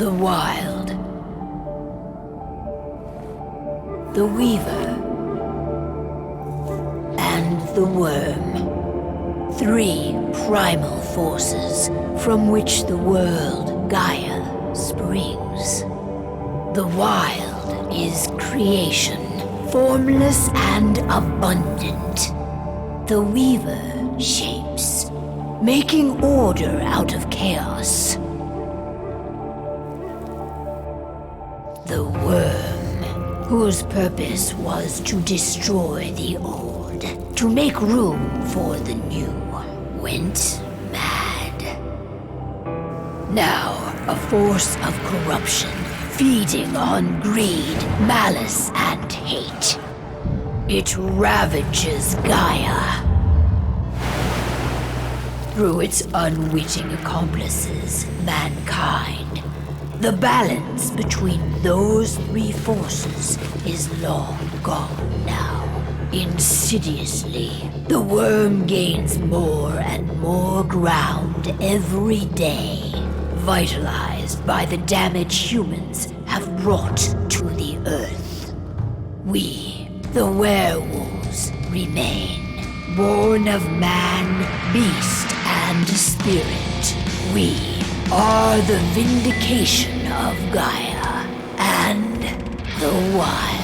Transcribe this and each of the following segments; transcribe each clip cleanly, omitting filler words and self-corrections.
The Wild. The Weaver. And the Worm. 3 primal forces from which the world, Gaia, springs. The Wild is creation, formless and abundant. The Weaver shapes, making order out of chaos. The Worm, whose purpose was to destroy the old, to make room for the new, went mad. Now, a force of corruption, feeding on greed, malice, and hate. It ravages Gaia. Through its unwitting accomplices, mankind. The balance between those 3 forces is long gone now. Insidiously, the Worm gains more and more ground every day, vitalized by the damage humans have brought to the Earth. We, the werewolves, remain, born of man, beast, and spirit. We are the vindication of Gaia and the Wild.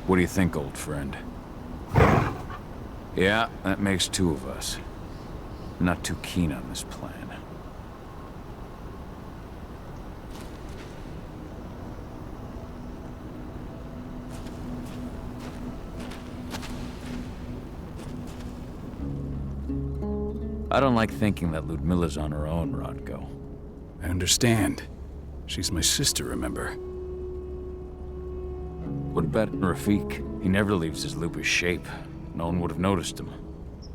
What do you think, old friend? Yeah, that makes 2 of us. Not too keen on this plan. I don't like thinking that Ludmilla's on her own, Rodko. I understand. She's my sister, remember? What about Rafik? He never leaves his lupus shape. No one would have noticed him.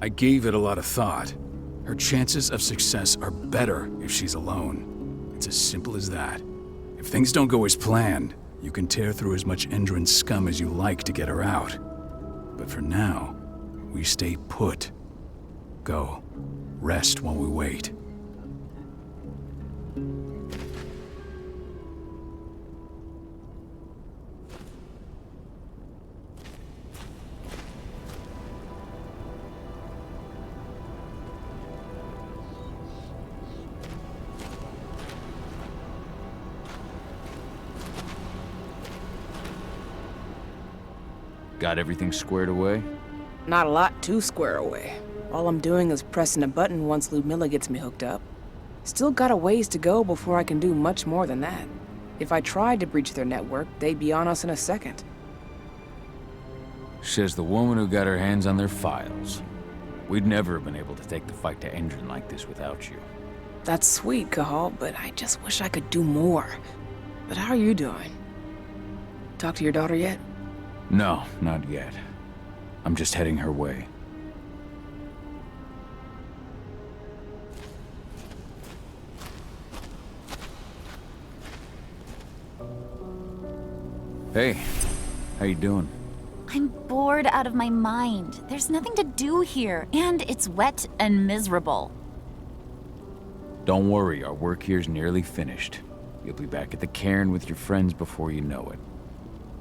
I gave it a lot of thought. Her chances of success are better if she's alone. It's as simple as that. If things don't go as planned, you can tear through as much Endron scum as you like to get her out. But for now, we stay put. Go. Rest while we wait. Got everything squared away? Not a lot to square away. All I'm doing is pressing a button once Ludmilla gets me hooked up. Still got a ways to go before I can do much more than that. If I tried to breach their network, they'd be on us in a second. Says the woman who got her hands on their files. We'd never have been able to take the fight to Endron like this without you. That's sweet, Cahal, but I just wish I could do more. But how are you doing? Talk to your daughter yet? No, not yet. I'm just heading her way. Hey, how you doing? I'm bored out of my mind. There's nothing to do here, and it's wet and miserable. Don't worry, our work here's nearly finished. You'll be back at the cairn with your friends before you know it.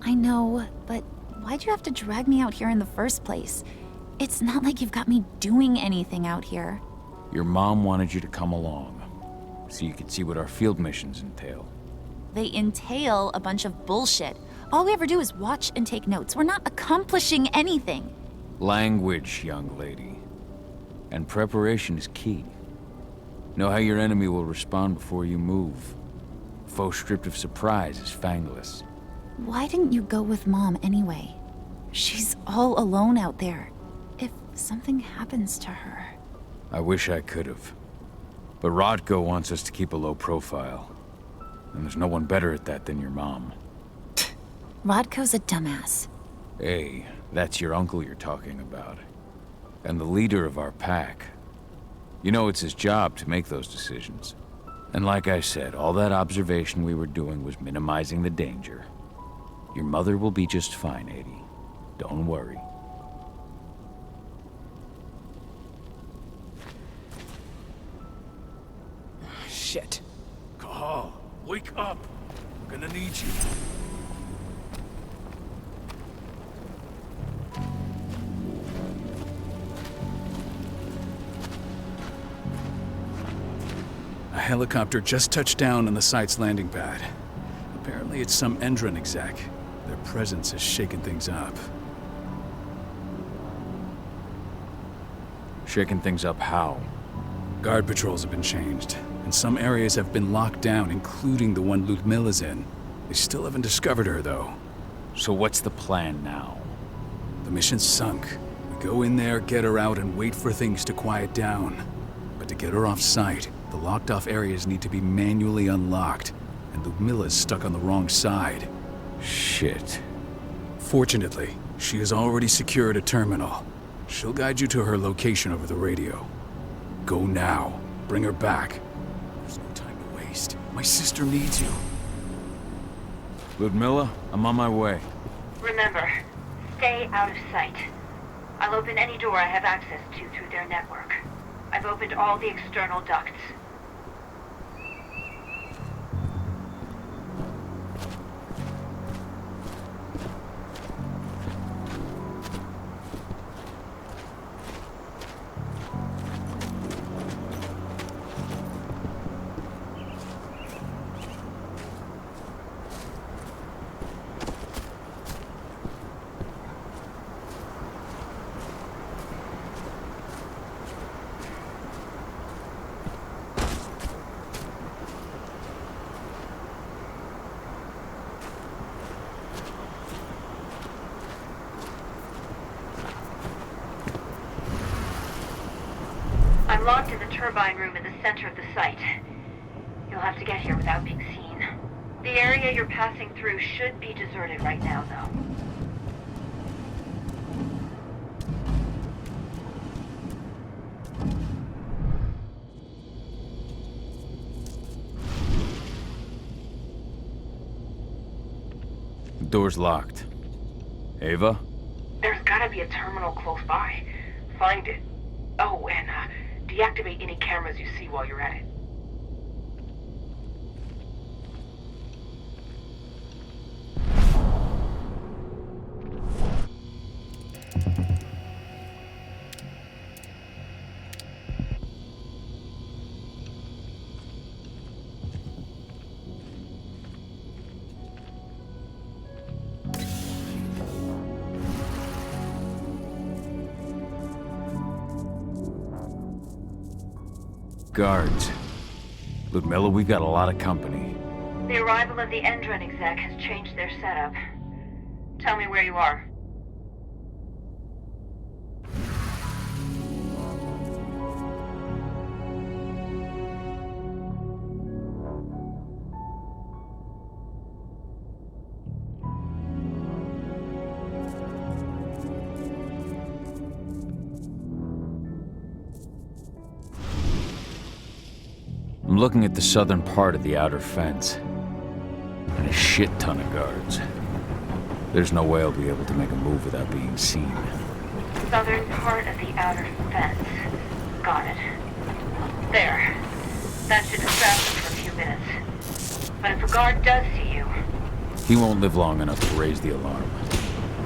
I know, but why'd you have to drag me out here in the first place? It's not like you've got me doing anything out here. Your mom wanted you to come along, so you could see what our field missions entail. They entail a bunch of bullshit. All we ever do is watch and take notes. We're not accomplishing anything. Language, young lady. And preparation is key. Know how your enemy will respond before you move. Faux stripped of surprise is fangless. Why didn't you go with Mom anyway? She's all alone out there. If something happens to her... I wish I could've. But Rodko wants us to keep a low profile. And there's no one better at that than your mom. Rodko's a dumbass. Hey, that's your uncle you're talking about. And the leader of our pack. You know it's his job to make those decisions. And like I said, all that observation we were doing was minimizing the danger. Your mother will be just fine, Adie. Don't worry. Shit. Cahal, wake up! I'm gonna need you. A helicopter just touched down on the site's landing pad. Apparently it's some Endron exec. Their presence has shaken things up. Shaking things up how? Guard patrols have been changed, and some areas have been locked down, including the one Ludmilla's in. They still haven't discovered her, though. So what's the plan now? The mission's sunk. We go in there, get her out, and wait for things to quiet down. But to get her off-site, the locked-off areas need to be manually unlocked, and Ludmilla's stuck on the wrong side. Shit. Fortunately, she has already secured a terminal. She'll guide you to her location over the radio. Go now. Bring her back. There's no time to waste. My sister needs you. Ludmilla, I'm on my way. Remember, stay out of sight. I'll open any door I have access to through their network. I've opened all the external ducts. I'm locked in the turbine room in the center of the site. You'll have to get here without being seen. The area you're passing through should be deserted right now, though. The door's locked. Ava? There's gotta be a terminal close by. Find it. Oh, and deactivate any cameras you see while you're at it. Guards. Ludmilla, we've got a lot of company. The arrival of the Endron exec has changed their setup. Tell me where you are. I'm looking at the southern part of the outer fence. And a shit ton of guards. There's no way I'll be able to make a move without being seen. Southern part of the outer fence. Got it. There. That should distract them for a few minutes. But if a guard does see you... He won't live long enough to raise the alarm.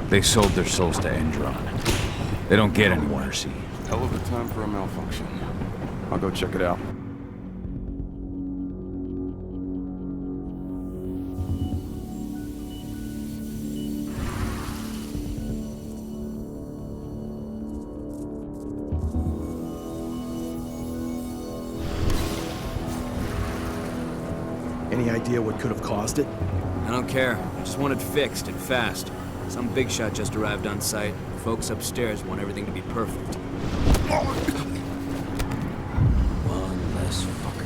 They sold their souls to Endron. They don't get any mercy. Hell of a time for a malfunction. I'll go check it out. Any idea what could have caused it? I don't care. I just want it fixed and fast. Some big shot just arrived on site. Folks upstairs want everything to be perfect. This fucker.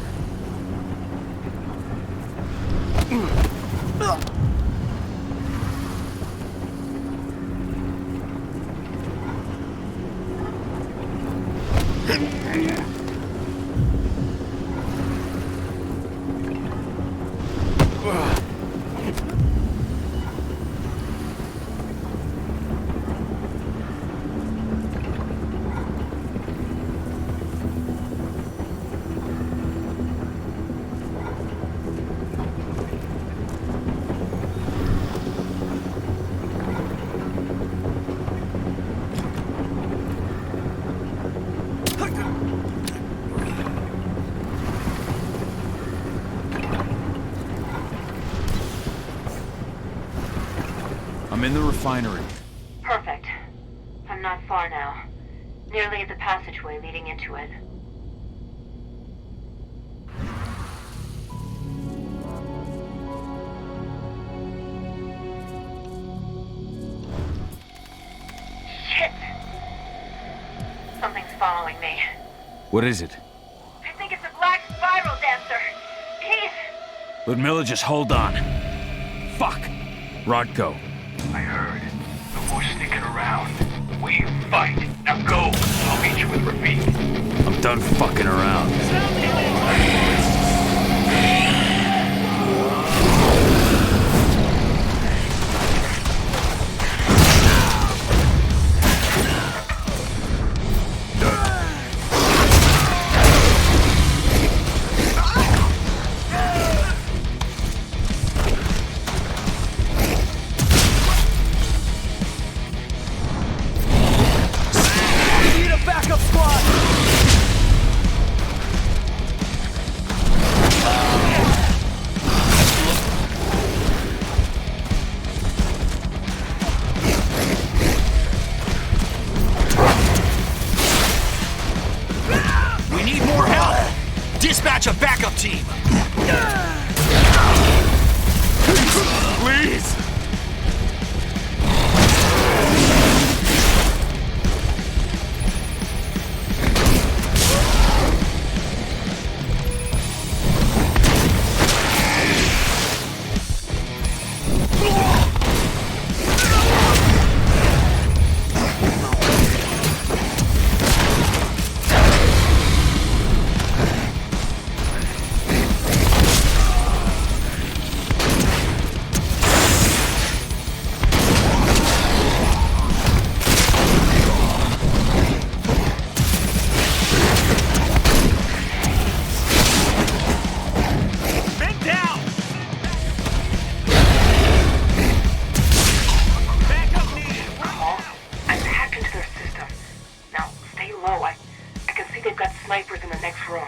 I'm in the refinery. Perfect. I'm not far now. Nearly at the passageway leading into it. Shit! Something's following me. What is it? I think it's a black spiral dancer. He's... Ludmilla, just hold on. Fuck! Rodko. I heard. No more sneaking around. We fight. Now go. I'll meet you with Rafik. I'm done fucking around. Dispatch a backup team! Please! I can see they've got snipers in the next room.